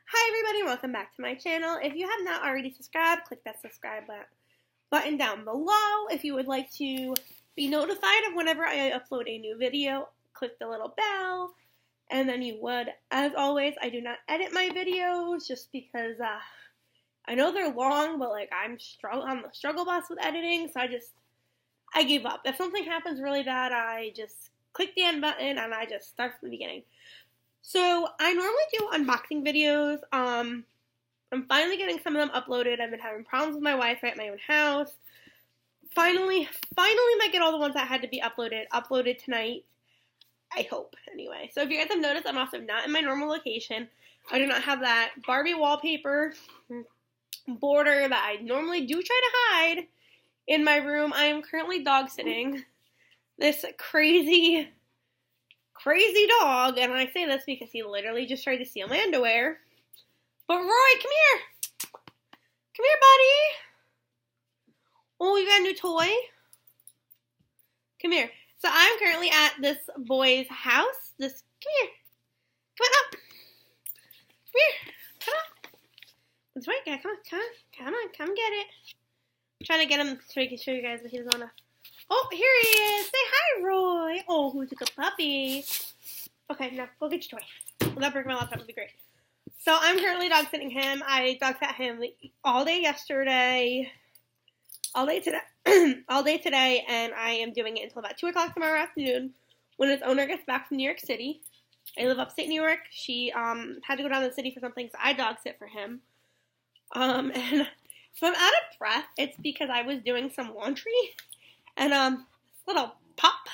Hi everybody, welcome back to my channel. If you have not already subscribed, click that subscribe button down below. If you would like to be notified of whenever I upload a new video, click the little bell, and then you would. As always, I do not edit my videos just because I know they're long, but I'm the struggle bus with editing, so I gave up. If something happens really bad, I just click the end button and I just start from the beginning. So I normally do unboxing videos. I'm finally getting some of them uploaded. I've been having problems with my Wi-Fi at my own house. Finally might get all the ones that had to be uploaded tonight. I hope, anyway. So if you guys have noticed, I'm also not in my normal location. I do not have that Barbie wallpaper border that I normally do try to hide in my room. I am currently dog sitting this crazy dog, and I say this because he literally just tried to steal my underwear. But Roy, come here. Come here, buddy. Oh, you got a new toy? Come here. So I'm currently at this boy's house. Come here. Come on up. Come here. Come on. That's right, guy. Come get it. I'm trying to get him so I can show you guys what he's on a... Oh, here he is. Say hi, Roy. Oh, who's a good puppy? Okay, now go get your toy. Without breaking my laptop would be great. So I'm currently dog sitting him. I dog sat him all day yesterday, all day today, and I am doing it until about 2 o'clock tomorrow afternoon when his owner gets back from New York City. I live upstate New York. She had to go down to the city for something, so I dog sit for him. And so I'm out of breath. It's because I was doing some laundry. And, this little pup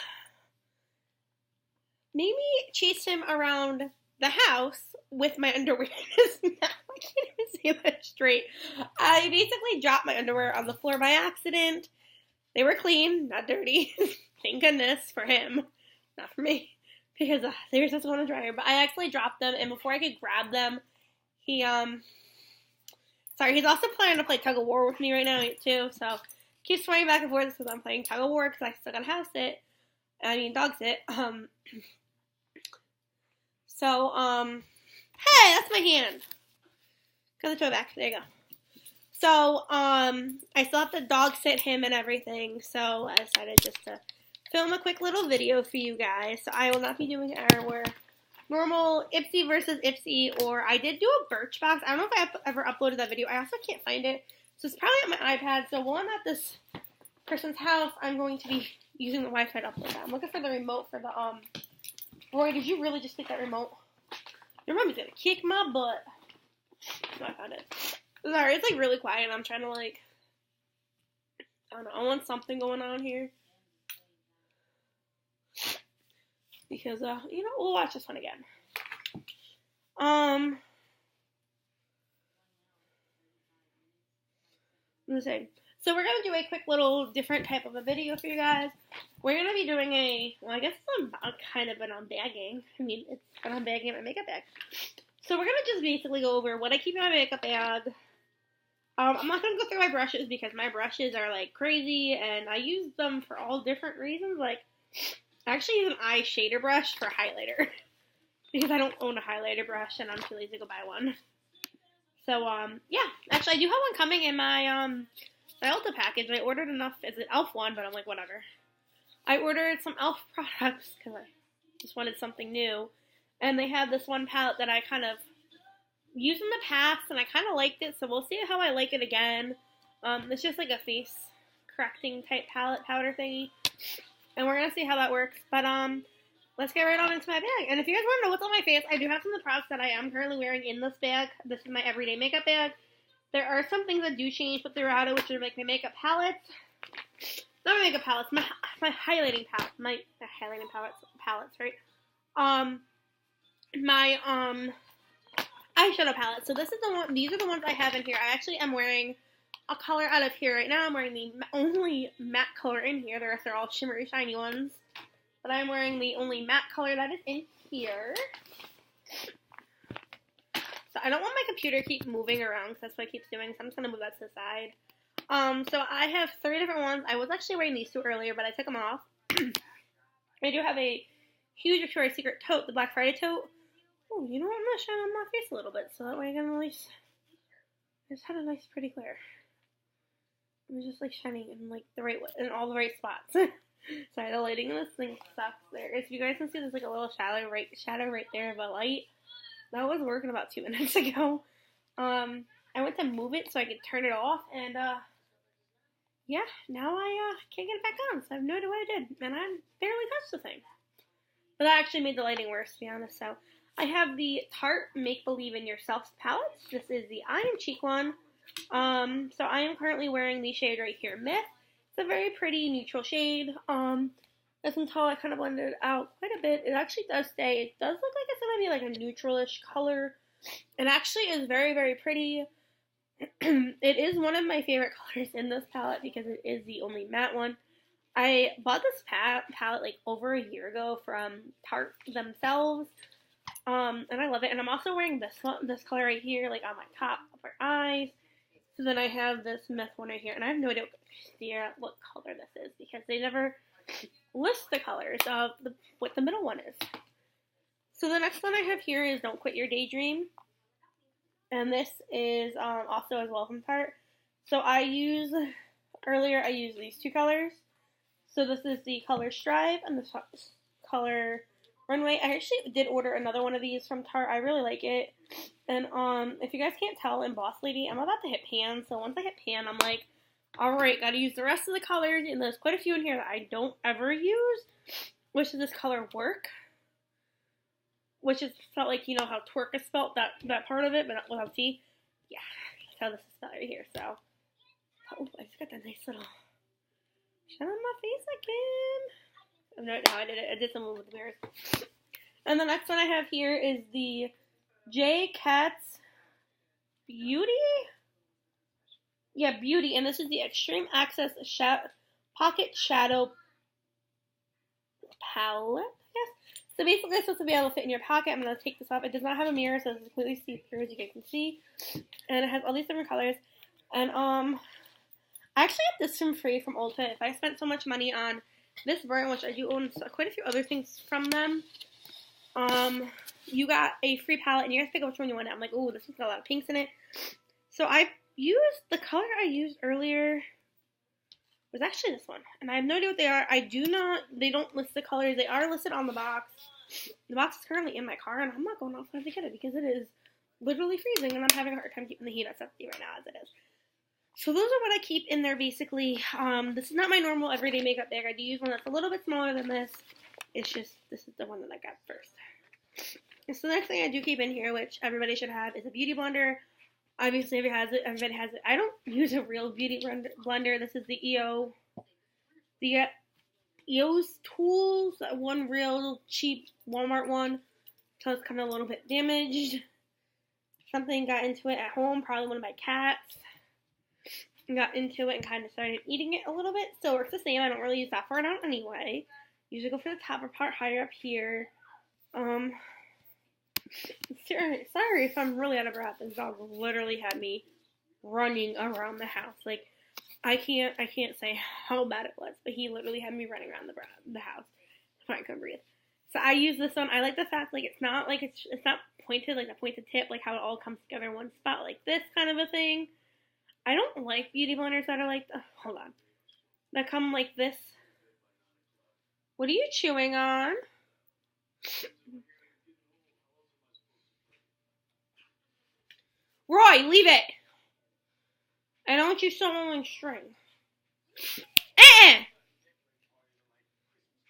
made me chase him around the house with my underwear in his mouth. I can't even say that straight. I basically dropped my underwear on the floor by accident. They were clean, not dirty. Thank goodness for him. Not for me. Because they were supposed to go in the dryer. But I actually dropped them, and before I could grab them, he's also planning to play tug of war with me right now, too, so... Keeps swinging back and forth because I'm playing tug of war because I still gotta dog sit. Hey, that's my hand. Got the toy back. There you go. So, I still have to dog sit him and everything, so I decided just to film a quick little video for you guys. So I will not be doing our normal Ipsy versus Ipsy, or I did do a Birchbox. I don't know if I ever uploaded that video. I also can't find it. So it's probably on my iPad. So while I'm at this person's house, I'm going to be using the Wi-Fi to upload that. I'm looking for the remote for the, Roy, did you really just take that remote? Your mommy's gonna kick my butt. So I found it. Sorry, it's really quiet. I'm trying to I don't know, I want something going on here. Because, we'll watch this one again. So we're going to do a quick little different type of a video for you guys. We're going to be doing I guess it's kind of an unbagging. I mean, it's an unbagging of my makeup bag. So we're going to just basically go over what I keep in my makeup bag. I'm not going to go through my brushes because my brushes are crazy and I use them for all different reasons. I actually use an eye shader brush for highlighter because I don't own a highlighter brush and I'm too lazy to go buy one. So, yeah. Actually, I do have one coming in my, my Ulta package. I ordered enough. It's an e.l.f. one, but I'm like, whatever. I ordered some e.l.f. products because I just wanted something new. And they have this one palette that I kind of used in the past, and I kind of liked it, so we'll see how I like it again. It's just a face correcting type palette powder thingy. And we're going to see how that works. But, let's get right on into my bag. And if you guys want to know what's on my face, I do have some of the products that I am currently wearing in this bag. This is my everyday makeup bag. There are some things that do change throughout it, which are my makeup palettes. Not my makeup palettes, my highlighting palette. My highlighting palettes, right? My eyeshadow palette. So these are the ones I have in here. I actually am wearing a color out of here right now. I'm wearing the only matte color in here. The rest are all shimmery, shiny ones. But I'm wearing the only matte color that is in here. So I don't want my computer to keep moving around because that's what it keeps doing. So I'm just going to move that to the side. So I have 3 different ones. I was actually wearing these 2 earlier, but I took them off. I do have a huge Victoria's Secret tote, the Black Friday tote. Oh, you know what? I'm gonna shine on my face a little bit so that way I get a nice. I just had a nice, pretty glare. It was just like shining in like the right in all the right spots. Sorry, the lighting in this thing sucks. There, if you guys can see, there's like a little shadow right there of a light. That was working about 2 minutes ago. I went to move it so I could turn it off, and yeah, now I can't get it back on. So I have no idea what I did, and I barely touched the thing. But that actually made the lighting worse, to be honest. So I have the Tarte Make Believe in Yourself palette. This is the I Am Cheek one. So I am currently wearing the shade right here, Myth. It's a very pretty neutral shade. As until I kind of blended it out quite a bit. It actually does stay. It does look like it's going to be like a neutralish color. It actually is very, very pretty. It is one of my favorite colors in this palette because it is the only matte one. I bought this palette like over a year ago from Tarte themselves. And I love it. And I'm also wearing this color right here, like on my top of my eyes. So then I have this Myth one right here, and I have no idea what color this is because they never list the colors of what the middle one is. So the next one I have here is Don't Quit Your Daydream, and this is also as well from Tarte. So earlier I used these two colors. So this is the color Strive and the color Runway. I actually did order another one of these from Tarte. I really like it. And if you guys can't tell, in Boss Lady, I'm about to hit pan. So once I hit pan, I'm like, alright, gotta use the rest of the colors. And there's quite a few in here that I don't ever use, which is this color Work. Which is felt like, you know how twerk is spelled, that part of it, but not without T. Yeah, that's how this is spelled right here. So, oh, I just got that nice little shine on my face again. Oh, no, I did it. I did something with the mirrors. And the next one I have here is the J. Katz Beauty? Yeah, Beauty. And this is the Extreme Access Pocket Shadow Palette, I guess. So basically it's supposed to be able to fit in your pocket. I'm going to take this off. It does not have a mirror, so it's completely see-through, as you guys can see. And it has all these different colors. And I actually got this from free from Ulta. If I spent so much money on this brand, which I do own quite a few other things from them, you got a free palette, and you guys pick which one you want. I'm like, oh, this one's got a lot of pinks in it. So I used, the color I used earlier was actually this one. And I have no idea what they are. They don't list the colors. They are listed on the box. The box is currently in my car, and I'm not going outside to get it because it is literally freezing, and I'm having a hard time keeping the heat at 70 right now as it is. So those are what I keep in there basically. This is not my normal everyday makeup bag. I do use one that's a little bit smaller than this. It's just, this is the one that I got first. And so the next thing I do keep in here, which everybody should have, is a beauty blender. Obviously, everybody has it. I don't use a real beauty blender. This is the EOS Tools, one real cheap Walmart one. So it's kind of a little bit damaged. Something got into it at home, probably one of my cats. Got into it and kind of started eating it a little bit. So it works the same. I don't really use that far down anyway. Usually go for the top part higher up here. Sorry if I'm really out of breath. This dog literally had me running around the house. Like, I can't say how bad it was, but he literally had me running around the house. I couldn't breathe. So I use this one. I like the fact like it's not pointed, like a pointed tip, like how it all comes together in one spot, like this kind of a thing. I don't like beauty blenders that are like hold on, that come like this. What are you chewing on? Roy, leave it! I don't want you sewing on string.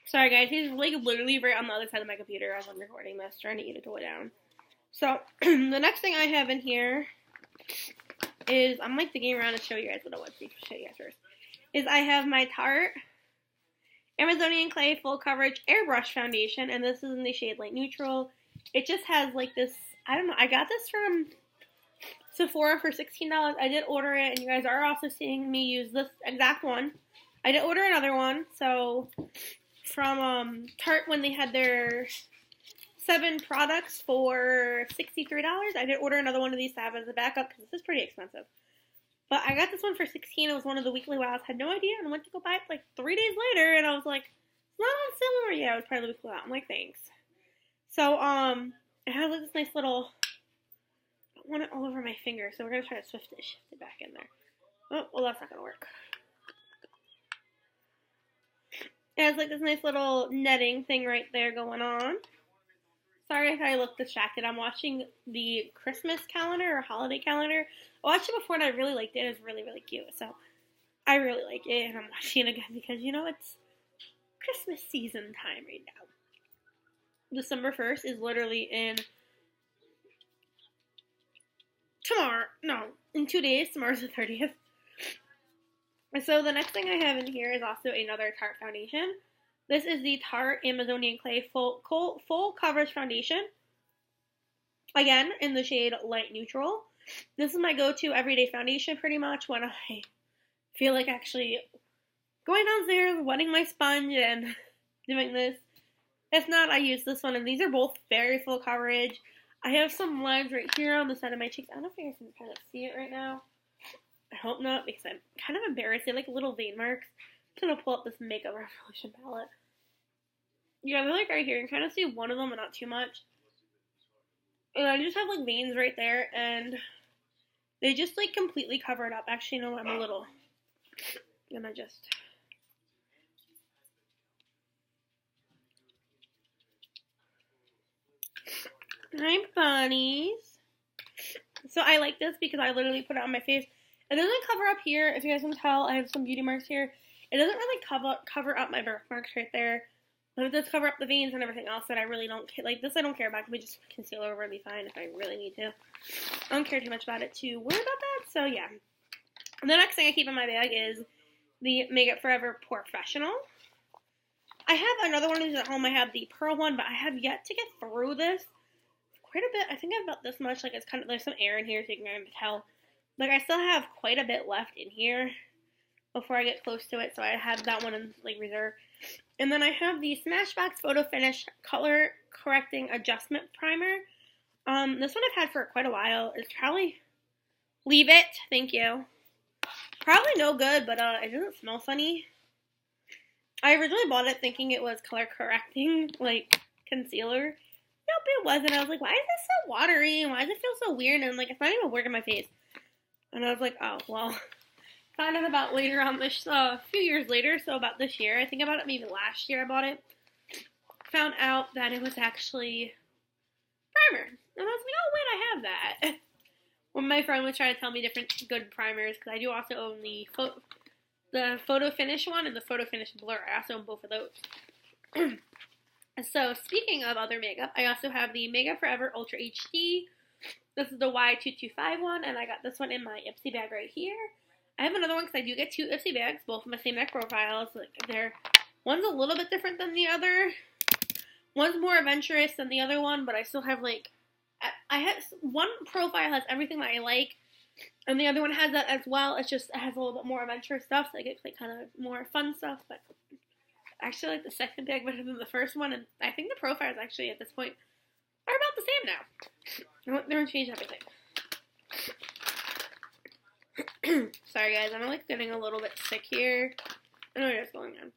Sorry guys, he's like literally right on the other side of my computer as I'm recording this, trying to eat a toy down. So, the next thing I have in here is, I'm like digging around to show you guys what I want to show you guys first. Is I have my Tarte Amazonian Clay Full Coverage Airbrush Foundation, and this is in the shade Light Neutral. It just has like this, I don't know, I got this from Sephora for $16. I did order it, and you guys are also seeing me use this exact one. I did order another one, so from Tarte when they had their 7 products for $63, I did order another one of these to have as a backup because this is pretty expensive. But I got this one for $16. It was one of the weekly wows. Had no idea, and I went to go buy it like 3 days later, and I was like, it's not on sale anymore. Yeah, it was part of the weekly wow. I'm like, thanks. So, it has like this nice little, I don't want it all over my finger, so we're going to try to shift it back in there. Oh, well, that's not going to work. It has like this nice little netting thing right there going on. Sorry if I look distracted. I'm watching the Christmas calendar or holiday calendar. I watched it before and I really liked it. It was really, really cute. So I really like it and I'm watching it again because, you know, it's Christmas season time right now. December 1st is literally in in 2 days. Tomorrow's the 30th. So the next thing I have in here is also another Tarte foundation. This is the Tarte Amazonian Clay Full Coverage Foundation. Again, in the shade Light Neutral. This is my go-to everyday foundation pretty much when I feel like actually going downstairs, wetting my sponge, and doing this. If not, I use this one, and these are both very full coverage. I have some lines right here on the side of my cheeks. I don't know if you guys can kind of see it right now. I hope not, because I'm kind of embarrassed. They like little vein marks. I'm going to pull up this Makeup Revolution palette. Yeah, they're like right here. You can kind of see one of them, but not too much. And I just have like veins right there, and they just like completely cover it up. Actually, no, I'm gonna just... Hi, bunnies. So I like this because I literally put it on my face. It doesn't cover up here. If you guys can tell, I have some beauty marks here. It doesn't really cover up my birthmarks right there. But it does cover up the veins and everything else that I really don't care. Like this I don't care about. We just concealer will be fine if I really need to. I don't care too much about it to worry about that. So yeah. The next thing I keep in my bag is the Makeup Forever Professional. I have another one of these at home. I have the pearl one, but I have yet to get through this. Quite a bit. I think I have about this much. Like it's kind of, there's some air in here so you can kind of tell. Like I still have quite a bit left in here before I get close to it. So I have that one in like reserve. And then I have the Smashbox Photo Finish Color Correcting Adjustment Primer. This one I've had for quite a while. It's probably, leave it, thank you. Probably no good, but it doesn't smell funny. I originally bought it thinking it was color correcting, like concealer. Nope, it wasn't. I was like, why is this so watery? Why does it feel so weird? And like, it's not even working my face. And I was like, oh, well. Found out about later on this, a few years later, so about this year. I think about it maybe last year I bought it. Found out that it was actually primer. And I was like, oh, wait, I have that. When my friend was trying to tell me different good primers, because I do also own the Photo Finish one and the Photo Finish Blur. I also own both of those. So, speaking of other makeup, I also have the Makeup Forever Ultra HD. This is the Y225 one, and I got this one in my Ipsy bag right here. I have another one because I do get two Ipsy bags, both in the same neck profiles. Like one's a little bit different than the other. One's more adventurous than the other one, but I still have like, I have one profile has everything that I like, and the other one has that as well. It's just it has a little bit more adventurous stuff, so I get like kind of more fun stuff. But I actually like the second bag better than the first one, and I think the profiles actually at this point are about the same now. They're gonna change everything. Sorry guys, I'm like getting a little bit sick here. I don't know what's going on.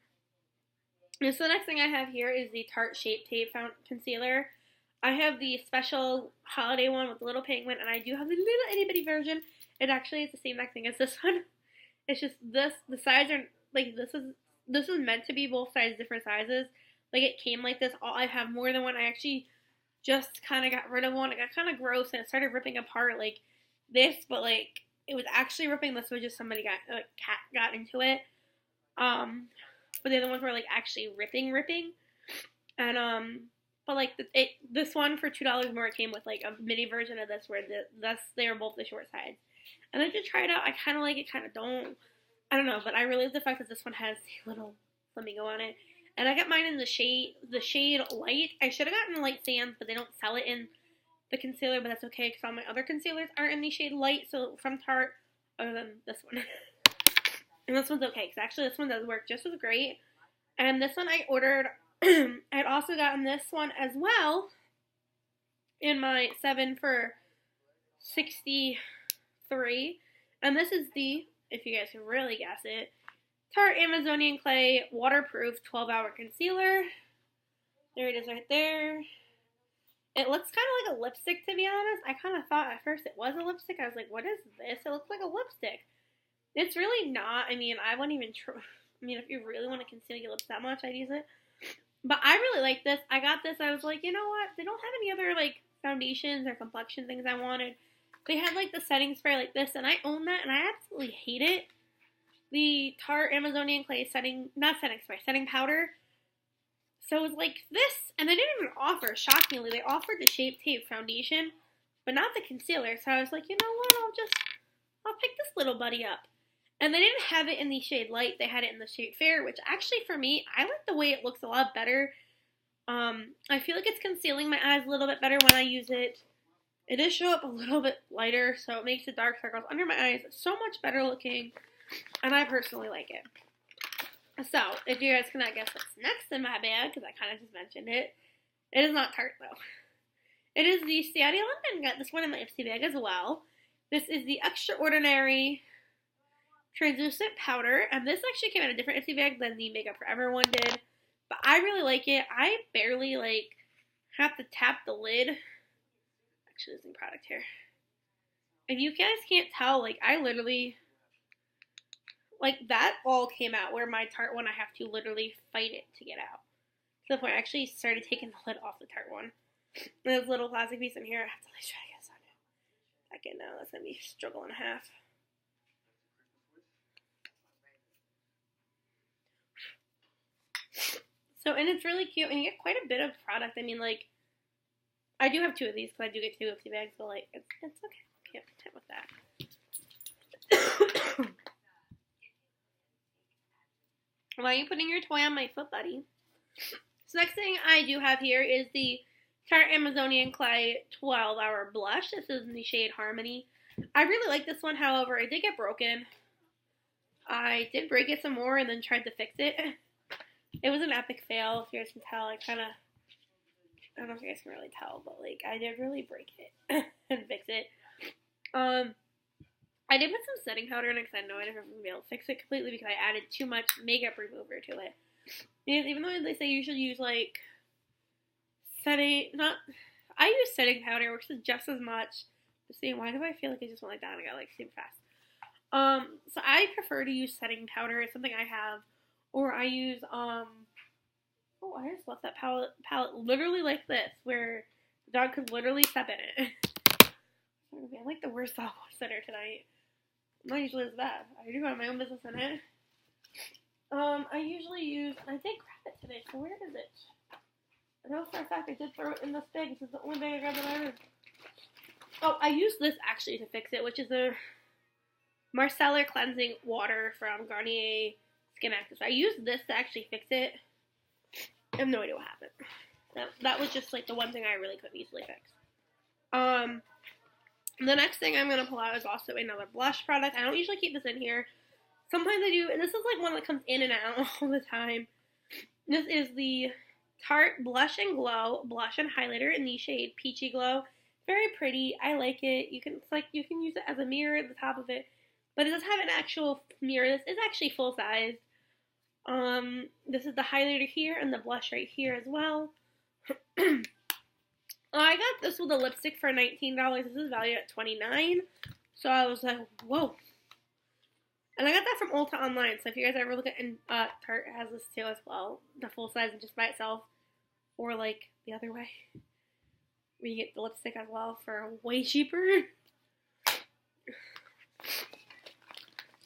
So the next thing I have here is the Tarte Shape Tape Concealer. I have the special holiday one with the little penguin, and I do have the little itty bitty version. It actually is the same exact thing as this one. It's just this, the size are, like this is meant to be both sides, different sizes. Like it came like this. I have more than one. I actually just kind of got rid of one. It got kind of gross, and it started ripping apart like this, but like, it was actually ripping. This was just somebody cat got into it. But the other ones were like actually ripping. And but like this one for $2 more, it came with like a mini version of this where they were both the short sides. And I just tried it out. I kind of like it, kind of don't. I don't know, but I really like the fact that this one has the little flamingo on it. And I got mine in the shade Light. I should have gotten Light Sands, but they don't sell it in the concealer, but that's okay because all my other concealers are in the shade Light, so from Tarte, other than this one. And this one's okay, because actually this one does work just as great. And this one I ordered, I'd also gotten this one as well in my 7 for $63. And this is the, if you guys can really guess it, Tarte Amazonian Clay Waterproof 12-Hour Concealer. There it is right there. It looks kind of like a lipstick, to be honest. I kind of thought at first it was a lipstick. I was like, what is this? It looks like a lipstick. It's really not. I mean, I wouldn't even try. I mean, if you really want to conceal your lips that much, I'd use it. But I really like this. I got this. I was like, you know what? They don't have any other, like, foundations or complexion things I wanted. They had, like, the setting spray like this, and I own that, and I absolutely hate it. The Tarte Amazonian Clay setting powder. So it was like this, and they didn't even offer, shockingly, they offered the Shape Tape foundation, but not the concealer. So I was like, you know what? I'll pick this little buddy up. And they didn't have it in the shade Light. They had it in the shade Fair, which actually for me, I like the way it looks a lot better. I feel like it's concealing my eyes a little bit better when I use it. It does show up a little bit lighter, so it makes the dark circles under my eyes so much better looking. And I personally like it. So, if you guys cannot guess what's next in my bag, because I kind of just mentioned it, it is not Tarte, though. It is the Ciati London. Got this one in my Ipsy bag as well. This is the Extraordinary Translucent Powder, and this actually came in a different Ipsy bag than the Makeup Forever one did. But I really like it. I barely, like, have to tap the lid. Actually, losing product here. And you guys can't tell, like, I literally... Like, that all came out, where my Tarte one, I have to literally fight it to get out. To the point I actually started taking the lid off the Tarte one. There's a little plastic piece in here. I have to, like, try to get this on it. Back in now. That's going to be a struggle and a half. So, and it's really cute, and you get quite a bit of product. I mean, like, I do have two of these, because I do get two Ipsy bags, but, like, it's okay. Can't pretend with that. Why are you putting your toy on my foot, buddy? So next thing I do have here is the Tarte Amazonian Clay 12-Hour Blush. This is in the shade Harmony. I really like this one, however, it did get broken. I did break it some more and then tried to fix it. It was an epic fail, if you guys can tell. I don't know if you guys can really tell, but, like, I did really break it and fix it. I did put some setting powder in it because I know I'd never be able to fix it completely because I added too much makeup remover to it. Because even though they say you should use, like, I use setting powder, which is just as much. See, why do I feel like I just went like that and I got, like, super fast? So I prefer to use setting powder. It's something I have. Or I use, oh, I just left that palette literally like this, where the dog could literally step in it. I'm like the worst softball center tonight. I'm not usually as bad. I do have my own business in it. I usually use, and I did grab it today, so where is it? I know for a fact I did throw it in this bag. This is the only bag I grabbed in my room. Oh, I used this actually to fix it, which is a Micellar Cleansing Water from Garnier Skin Active. I used this to actually fix it. I have no idea what happened. That was just, like, the one thing I really couldn't easily fix. The next thing I'm going to pull out is also another blush product. I don't usually keep this in here. Sometimes I do, and this is, like, one that comes in and out all the time. This is the Tarte Blush and Glow Blush and Highlighter in the shade Peachy Glow. Very pretty. I like it. You can use it as a mirror at the top of it. But it does have an actual mirror. This is actually full-sized. This is the highlighter here and the blush right here as well. I got this with a lipstick for $19. This is valued at $29. So I was like, whoa. And I got that from Ulta online. So if you guys ever look at, Tarte has this too as well. The full size and just by itself. Or, like, the other way. Where you get the lipstick as well for way cheaper.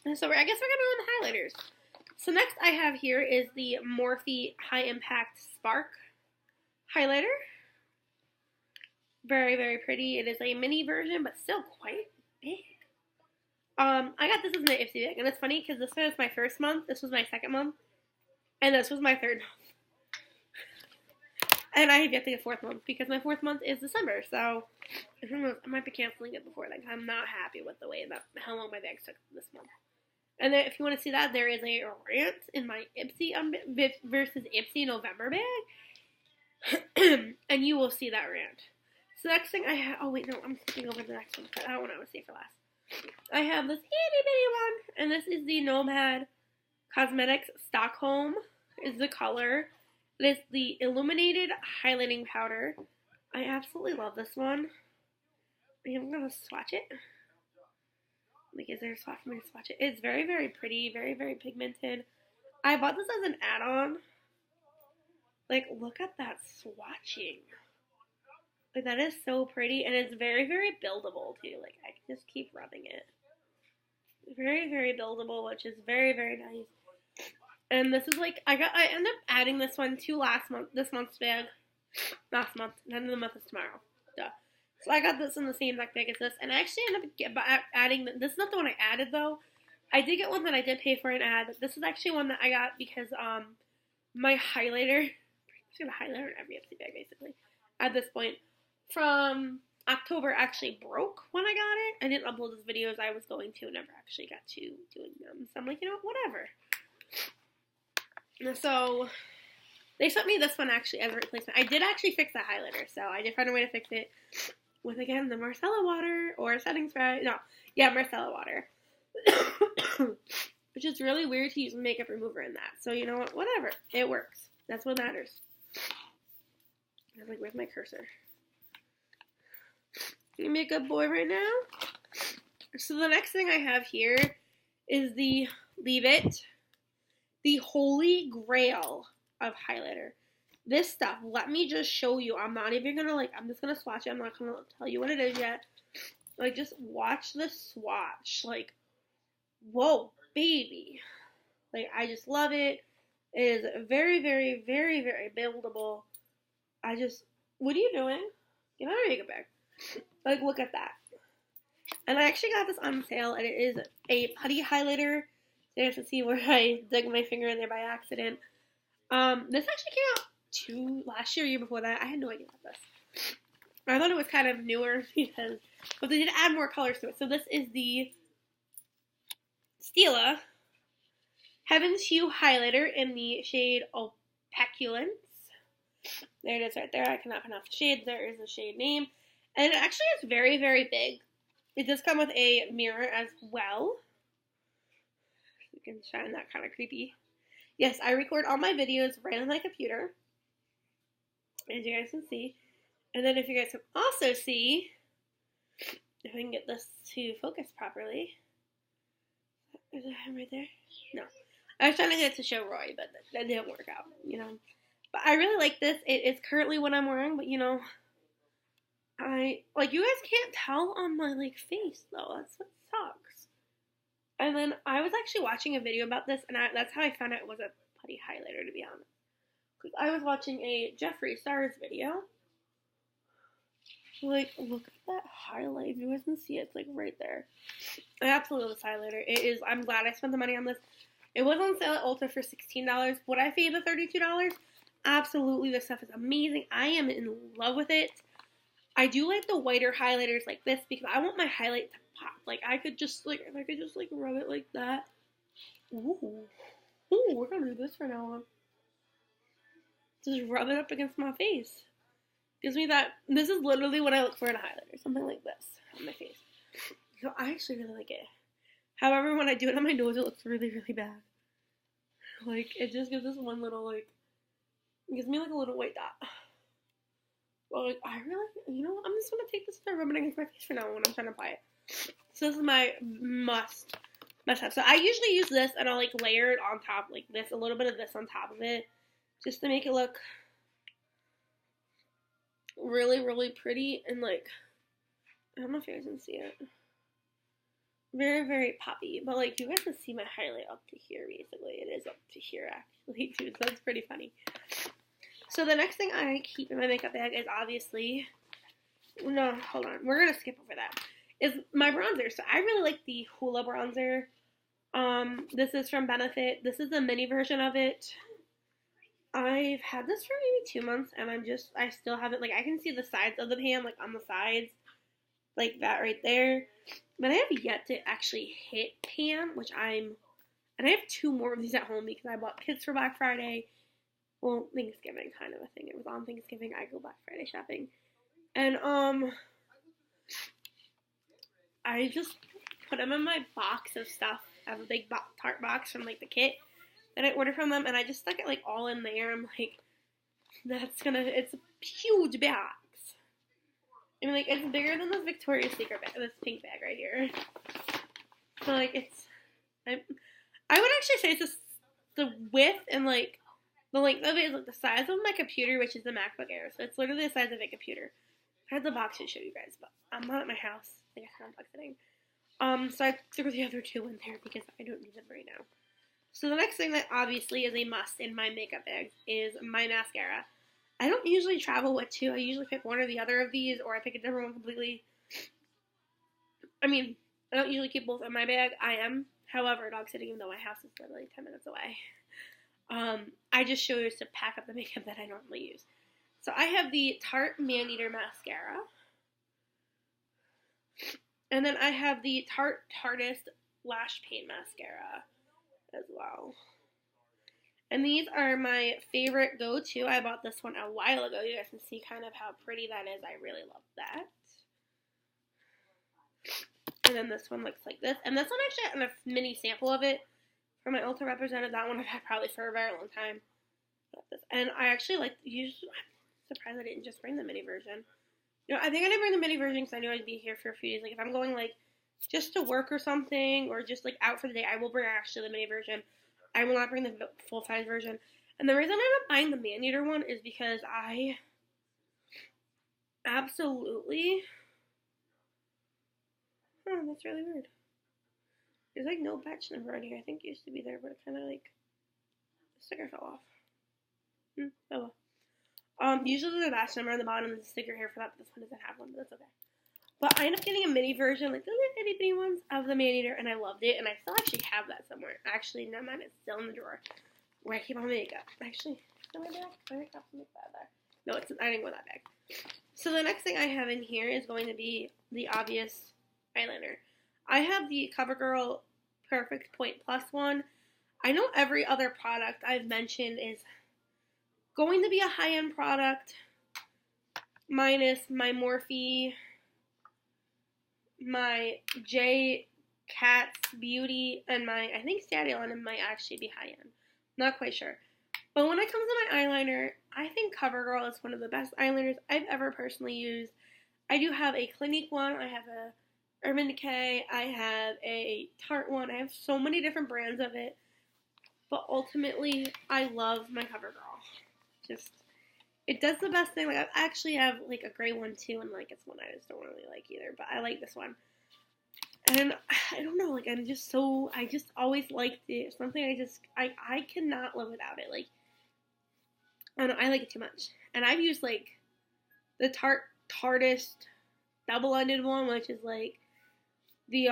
So I guess we're going to do the highlighters. So next I have here is the Morphe High Impact Spark highlighter. Very, very pretty. It is a mini version, but still quite big. I got this as my Ipsy bag, and it's funny because this was my first month, this was my second month, and this was my third month. And I have yet to get fourth month because my fourth month is December, so I might be canceling it before then. I'm not happy with the way that how long my bags took this month. And then if you want to see that, there is a rant in my Ipsy versus Ipsy November bag, and you will see that rant. So the next thing I have, oh wait, no, I'm skipping over the next one, but that one I would save for last. I have this itty bitty one, and this is the Nomad Cosmetics Stockholm is the color. It is the Illuminated Highlighting Powder. I absolutely love this one. I'm going to swatch it. Like, is there a spot for me to swatch it? It's very, very pretty, very, very pigmented. I bought this as an add-on. Like, look at that swatching. Like, that is so pretty, and it's very, very buildable, too. Like, I can just keep rubbing it. Very, very buildable, which is very, very nice. And this is like, I ended up adding this one to this month's bag. Last month. The end of the month is tomorrow. Duh. So I got this in the same exact bag as this, and I actually ended up adding, this is not the one I added, though. I did get one that I did pay for an ad. This is actually one that I got because, my highlighter, I'm going to highlighter in every Ipsy bag, basically, at this point, from October actually broke when I got it. I didn't upload those videos I was going to, never actually got to doing them. So I'm like, you know what, whatever. And so they sent me this one actually as a replacement. I did actually fix that highlighter, so I did find a way to fix it with, again, the Marcella water or setting spray. No, yeah, Marcella water. Which is really weird to use makeup remover in that. So you know what, whatever. It works. That's what matters. I was like, where's my cursor? You be a good boy right now. So the next thing I have here is the Leave It, the holy grail of highlighter. This stuff, let me just show you. I'm not even gonna I'm just gonna swatch it. I'm not gonna tell you what it is yet. Like, just watch the swatch. Like, whoa, baby. Like, I just love it. It is very, very, very, very buildable. What are you doing? Get out of your makeup bag. Like, look at that. And I actually got this on sale, and it is a putty highlighter. So you have to see where I dug my finger in there by accident. This actually came out last year, year before that. I had no idea about this. I thought it was kind of newer but they did add more colors to it. So this is the Stila Heaven's Hue highlighter in the shade Opeculence. There it is right there. I cannot pronounce the shade. There is the shade name. And it actually is very, very big. It does come with a mirror as well. You can shine that kind of creepy. Yes, I record all my videos right on my computer, as you guys can see. And then if you guys can also see, if I can get this to focus properly. Is it him right there? No. I was trying to get it to show Roy, but that didn't work out, you know. But I really like this. It is currently what I'm wearing, but you know, you guys can't tell on my, face, though. That's what sucks. And then I was actually watching a video about this, and that's how I found out it was a putty highlighter, to be honest. Because I was watching a Jeffree Stars video. Like, look at that highlight. If you guys can see it, it's, right there. I absolutely love this highlighter. I'm glad I spent the money on this. It was on sale at Ulta for $16. Would I pay the $32? Absolutely. This stuff is amazing. I am in love with it. I do like the whiter highlighters like this because I want my highlight to pop. Like, I could just, if I could just, rub it like that. Ooh. Ooh, we're going to do this from now on. Just rub it up against my face. Gives me that, this is literally what I look for in a highlighter. Something like this on my face. So I actually really like it. However, when I do it on my nose, it looks really, really bad. It just gives this one little, it gives me, a little white dot. Well, I really, you know what, I'm just going to take this and rub it against my face for now when I'm trying to apply it. So this is my must have. So I usually use this and I'll, layer it on top, this, a little bit of this on top of it, just to make it look really, really pretty and, I don't know if you guys can see it. Very, very poppy. But, you guys can see my highlight up to here, basically. It is up to here, actually, too. So that's pretty funny. So the next thing I keep in my makeup bag is obviously, no, hold on. We're going to skip over that. Is my bronzer. So I really like the Hoola bronzer. This is from Benefit. This is the mini version of it. I've had this for maybe 2 months, and I still haven't, I can see the sides of the pan, on the sides, that right there. But I have yet to actually hit pan, and I have 2 more of these at home because I bought kits for Black Friday. Well, Thanksgiving kind of a thing. It was on Thanksgiving. I go Black Friday shopping. And, I just put them in my box of stuff. I have a big tart box from, the kit that I ordered from them, and I just stuck it, all in there. I'm it's a huge box. I mean, like, it's bigger than this Victoria's Secret bag, this pink bag right here. So, like, it's, I would actually say it's just the width and, like, the length of it is, like, the size of my computer, which is the MacBook Air. So, it's literally the size of a computer. I had the box to show you guys, but I'm not at my house. I guess I'm unboxing. So I threw the other two in there because I don't need them right now. So the next thing that obviously is a must in my makeup bag is my mascara. I don't usually travel with two. I usually pick one or the other of these, or I pick a different one completely. I mean, I don't usually keep both in my bag. I am, however, dog sitting, even though my house is literally 10 minutes away. I just chose to pack up the makeup that I normally use. So I have the Tarte Maneater Mascara. And then I have the Tarte Tarteist Lash Paint Mascara as well. And these are my favorite go-to. I bought this one a while ago. You guys can see kind of how pretty that is. I really love that. And then this one looks like this. And this one actually had a mini sample of it from my Ulta representative. That one I've had probably for a very long time. And I actually like, I'm surprised I didn't just bring the mini version. You know, I think I didn't bring the mini version because I knew I'd be here for a few days. Like, if I'm going, like, just to work or something, or just, like, out for the day, I will bring actually the mini version. I will not bring the full-size version. And the reason I'm not buying the Maneater one is because I absolutely... Oh, that's really weird. There's, like, no batch number on here. I think it used to be there, but it kind of, like, the sticker fell off. Oh well. Usually the batch number on the bottom is a sticker here for that, but this one doesn't have one, but that's okay. But I ended up getting a mini version, like the little itty bitty ones of the Maneater, and I loved it, and I still actually have that somewhere. Actually, no, mine is still in the drawer where I keep my makeup. Actually, is it my bag? My makeup's in that bag. No, I didn't go in that bag. So the next thing I have in here is going to be the obvious eyeliner. I have the CoverGirl Perfect Point Plus one. I know every other product I've mentioned is going to be a high-end product, minus my Morphe, my J. Cat's Beauty, and my, I think Stadion might actually be high-end. Not quite sure. But when it comes to my eyeliner, I think CoverGirl is one of the best eyeliners I've ever personally used. I do have a Clinique one, I have a Urban Decay, I have a Tarte one, I have so many different brands of it. But ultimately, I love my CoverGirl. Just, it does the best thing. Like, I actually have, like, a gray one, too, and, like, it's one I just don't really like either, but I like this one. And, I don't know, like, I'm just so, I just always liked it. Something I cannot live without it. Like, I don't know, I like it too much. And I've used, like, the Tarteist double-ended one, which is, like, the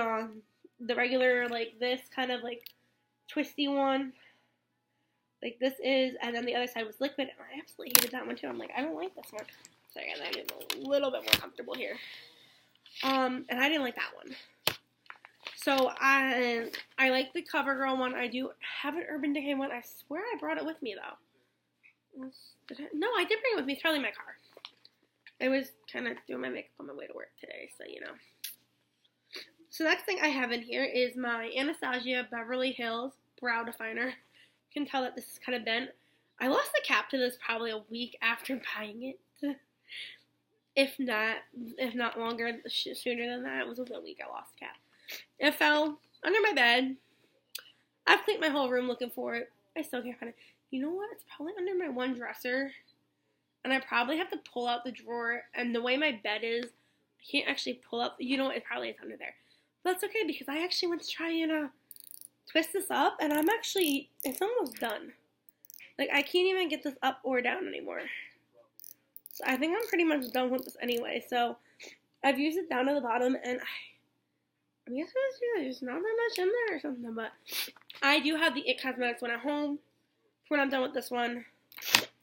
regular, like, this kind of, like, twisty one. Like this is, and then the other side was liquid, and I absolutely hated that one too. I'm like, I don't like this one. Sorry, and I get a little bit more comfortable here. And I didn't like that one. So I like the CoverGirl one. I do have an Urban Decay one. I swear I brought it with me though. No, I did bring it with me. It's probably in my car. I was kind of doing my makeup on my way to work today, so you know. So the next thing I have in here is my Anastasia Beverly Hills Brow Definer. You can tell that this is kind of bent. I lost the cap to this probably a week after buying it. If not longer, sooner than that. It was within a week I lost the cap. It fell under my bed. I've cleaned my whole room looking for it. I still can't find it. You know what? It's probably under my one dresser. And I probably have to pull out the drawer. And the way my bed is, I can't actually pull up. You know what? It probably is under there. But that's okay because I actually went to try and twist this up, and it's almost done. Like, I can't even get this up or down anymore. So I think I'm pretty much done with this anyway. So I've used it down to the bottom, and I guess there's not that much in there or something, but I do have the IT Cosmetics one at home for when I'm done with this one.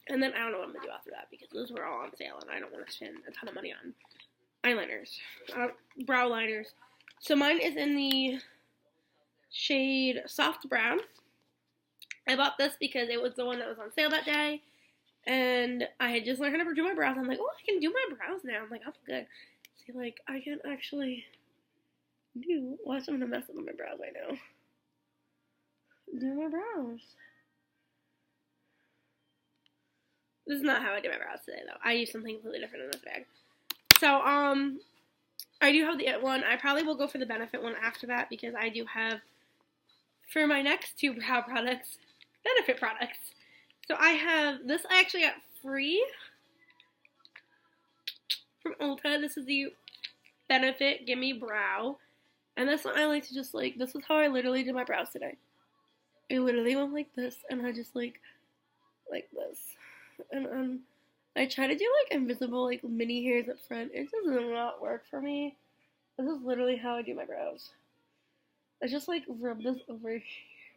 And then I don't know what I'm going to do after that because those were all on sale, and I don't want to spend a ton of money on eyeliners, brow liners. So mine is in the shade Soft Brown. I bought this because it was the one that was on sale that day, and I had just learned how to do my brows. I'm like, oh, I can do my brows now. I'm like, I'm good. See, like, I can actually watch, I'm gonna mess up my brows right now. Do my brows. This is not how I do my brows today, though. I use something completely different in this bag. So, I do have the It one. I probably will go for the Benefit one after that because I do have, for my next two brow products, Benefit products. So I have, this I actually got free from Ulta. This is the Benefit Gimme Brow. And this one I like to just like, this is how I literally did my brows today. I literally went like this, and I just like this. And I try to do like invisible like mini hairs up front. It does not work for me. This is literally how I do my brows. I just like rub this over here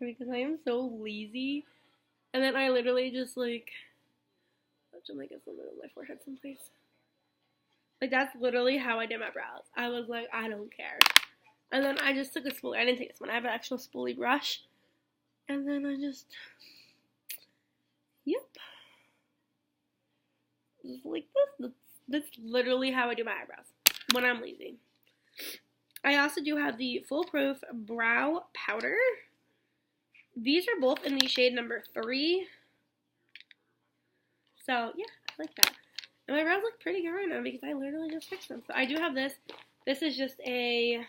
because I am so lazy. And then I literally just like, touch like it's in the middle of my forehead someplace. Like that's literally how I did my brows. I was like, I don't care. And then I just took a spoolie. I didn't take this one. I have an actual spoolie brush. And then I just, yep. Just like this. That's literally how I do my eyebrows when I'm lazy. I also do have the Foolproof Brow Powder. These are both in the shade number 3. So, yeah, I like that. And my brows look pretty good right now because I literally just fixed them. So I do have this. This is just it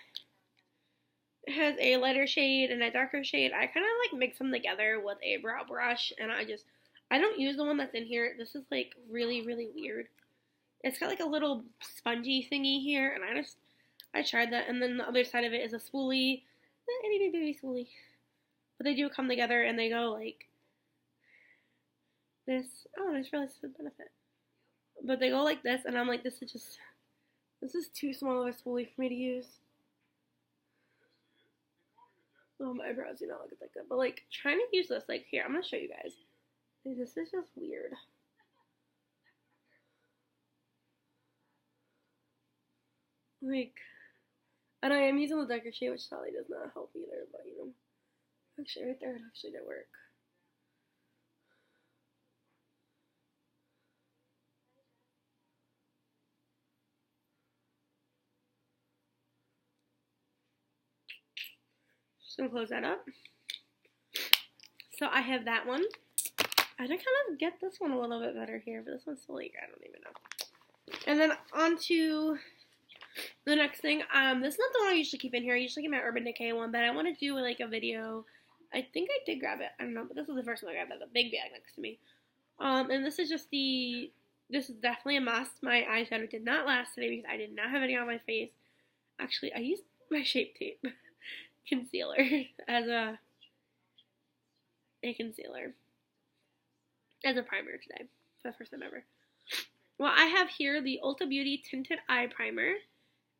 has a lighter shade and a darker shade. I kind of like mix them together with a brow brush, and I don't use the one that's in here. This is like really, really weird. It's got like a little spongy thingy here, and I tried that, and then the other side of it is a spoolie, a itty bitty spoolie. But they do come together, and they go like this. Oh, there's really some benefit. But they go like this, and I'm like, this is too small of a spoolie for me to use. Oh, my eyebrows do not look that good. But, like, trying to use this, like, here, I'm going to show you guys. This is just weird. Like, and I am using the darker shade, which probably does not help either, but, you know. Actually, right there, it actually did work. Just going to close that up. So I have that one. I did kind of get this one a little bit better here, but this one's still like, I don't even know. And then on to the next thing. This is not the one I usually keep in here. I usually get my Urban Decay one, but I want to do like a video. I think I did grab it. I don't know, but this was the first one I grabbed. The big bag next to me. And this is just this is definitely a must. My eyeshadow did not last today because I did not have any on my face. Actually, I used my Shape Tape concealer as a concealer. As a primer today. For the first time ever. Well, I have here the Ulta Beauty Tinted Eye Primer.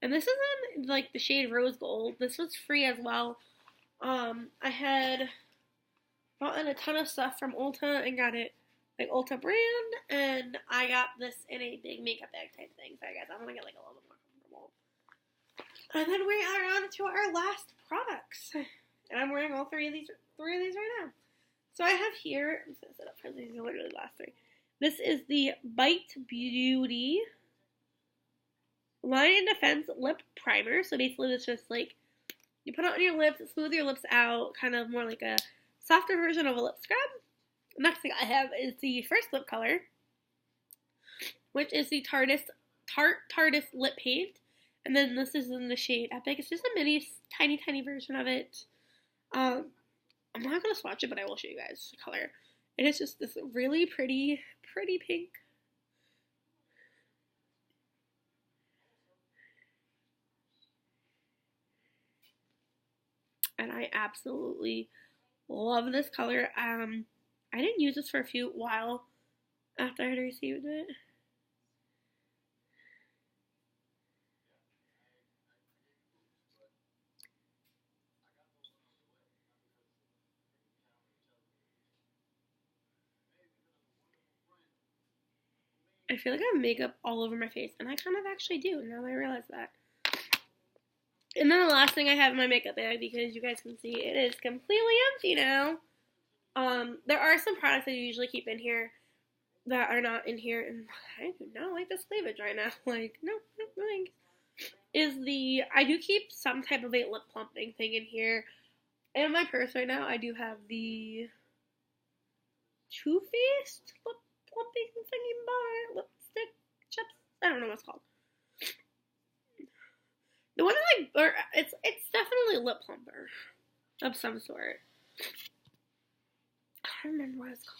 And this is in, like, the shade Rose Gold. This was free as well. I had bought in a ton of stuff from Ulta and got it, like, Ulta brand. And I got this in a big makeup bag type thing. So I guess I'm going to get, like, a little bit more comfortable. And then we are on to our last products. And I'm wearing all three of these right now. So I have here, I'm just going to set up for these are literally the last 3. This is the Bite Beauty Line and Defense Lip Primer. So basically it's just like, you put it on your lips, smooth your lips out, kind of more like a softer version of a lip scrub. The next thing I have is the first lip color, which is the Tarte Lip Paint. And then this is in the shade Epic. It's just a mini, tiny version of it. I'm not going to swatch it, but I will show you guys the color. It is just this really pretty pink. And I absolutely love this color. I didn't use this for a while after I had received it. I feel like I have makeup all over my face, and I kind of actually do, now that I realize that. And then the last thing I have in my makeup bag, because you guys can see, it is completely empty now. There are some products that I usually keep in here that are not in here, and I do not like this cleavage right now. Like, no thanks. I do keep some type of a lip plumping thing in here. In my purse right now, I do have the Too Faced lip plumping thingy bar, lipstick chips. I don't know what it's called. The one that or it's definitely a lip plumper of some sort. I don't remember what it's called.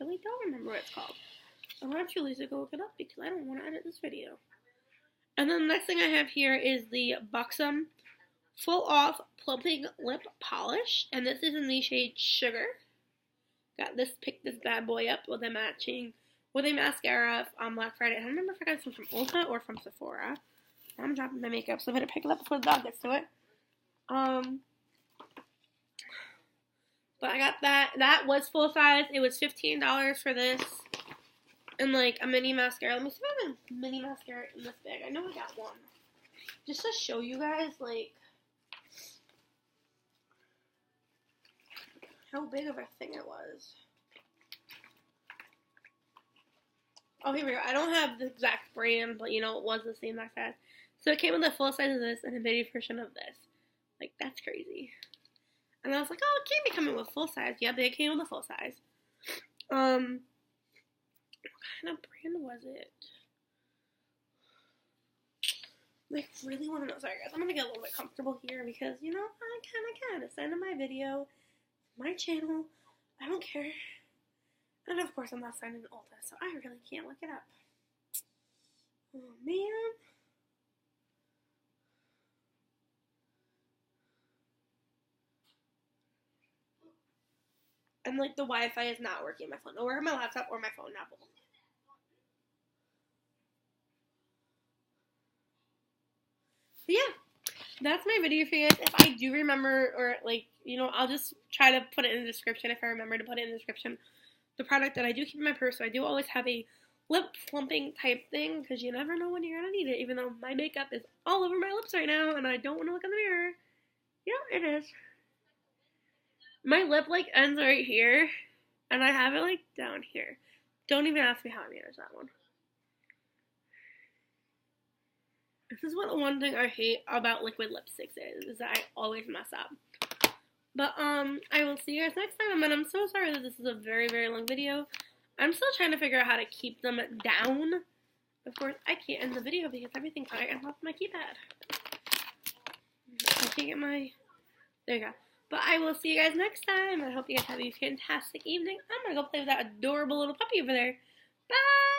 I really don't remember what it's called. I want you to go look it up because I don't want to edit this video. And then the next thing I have here is the Buxom Full Off Plumping Lip Polish, and this is in the shade Sugar. Got this, picked this bad boy up with a mascara on Black Friday. I don't remember if I got this one from Ulta or from Sephora. I'm dropping my makeup, so I better pick it up before the dog gets to it. But I got that. That was full size. It was $15 for this. And like a mini mascara. Let me see if I have a mini mascara in this bag. I know I got one. Just to show you guys, like, how big of a thing it was. Oh, here we go. I don't have the exact brand, but you know, it was the same exact size. So it came with a full size of this and a mini version of this. Like, that's crazy. And I was like, oh, it can't be coming with full size. Yeah, they came with a full size. What kind of brand was it? I really want to know. Sorry, guys. I'm going to get a little bit comfortable here because, you know, I kind of send in my video, my channel. I don't care. And, of course, I'm not signed in Ulta, so I really can't look it up. Oh, man. And, like, the Wi-Fi is not working on my phone. Or my laptop or my phone, not both. So, yeah. That's my video for you guys. If I do remember, or, like, you know, I'll just try to put it in the description if I remember to put it in the description. The product that I do keep in my purse, so I do always have a lip plumping type thing, because you never know when you're going to need it, even though my makeup is all over my lips right now, and I don't want to look in the mirror. Yeah, it is. My lip, like, ends right here, and I have it, like, down here. Don't even ask me how I manage that one. This is what the one thing I hate about liquid lipsticks is that I always mess up. But, I will see you guys next time, and I'm so sorry that this is a very, very long video. I'm still trying to figure out how to keep them down. Of course, I can't end the video because everything's right on top of my keypad. I can't get my... There you go. But I will see you guys next time. I hope you guys have a fantastic evening. I'm going to go play with that adorable little puppy over there. Bye!